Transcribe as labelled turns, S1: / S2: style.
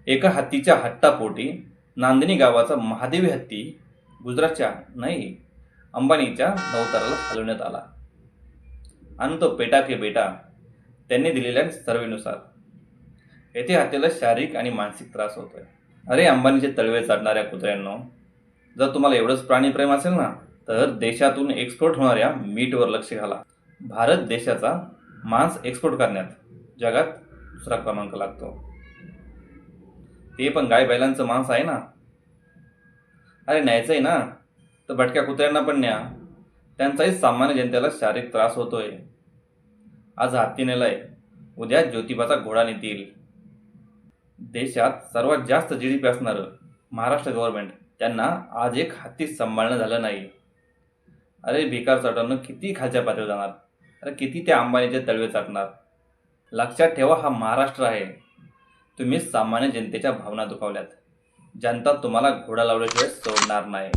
S1: एका हत्तीच्या हट्टापोटी नांदणी गावाचा महादेवी हत्ती गुजरातच्या नाही अंबानीच्या नौतराला हलवण्यात आला आणि तो पेटा के बेटा त्यांनी दिलेल्या सर्वेनुसार येथे हत्तीला शारीरिक आणि मानसिक त्रास होतोय. अरे अंबानीचे तळवे चाटणाऱ्या कुत्र्यांनो, जर तुम्हाला एवढंच प्राणीप्रेम असेल ना तर देशातून एक्सपोर्ट होणाऱ्या मीटवर लक्ष घाला. भारत देशाचा मांस एक्सपोर्ट करण्यात जगात दुसरा क्रमांक लागतो. ते पण गाय बैलांचं मांस आहे ना. अरे न्यायचं आहे ना तर भटक्या कुत्र्यांना पण न्या. त्यांचाही सामान्य जनतेला शारीरिक त्रास होतोय. आज हत्ती नेलाय, उद्या ज्योतिबाचा घोडा नेतील. देशात सर्वात जास्त GDP असणारं महाराष्ट्र गव्हर्नमेंट त्यांना आज एक हत्ती सांभाळणं झालं नाही. अरे भिकार चाटवणं किती खालच्या पातळीवर जाणार. अरे किती त्या अंबानीचे तळवे चाटणार. लक्षात ठेवा, हा महाराष्ट्र आहे. तुम्ही सामान्य जनतेच्या भावना दुखावल्यात. जनता तुम्हाला घोडा लावल्याशिवाय सोडणार नाही.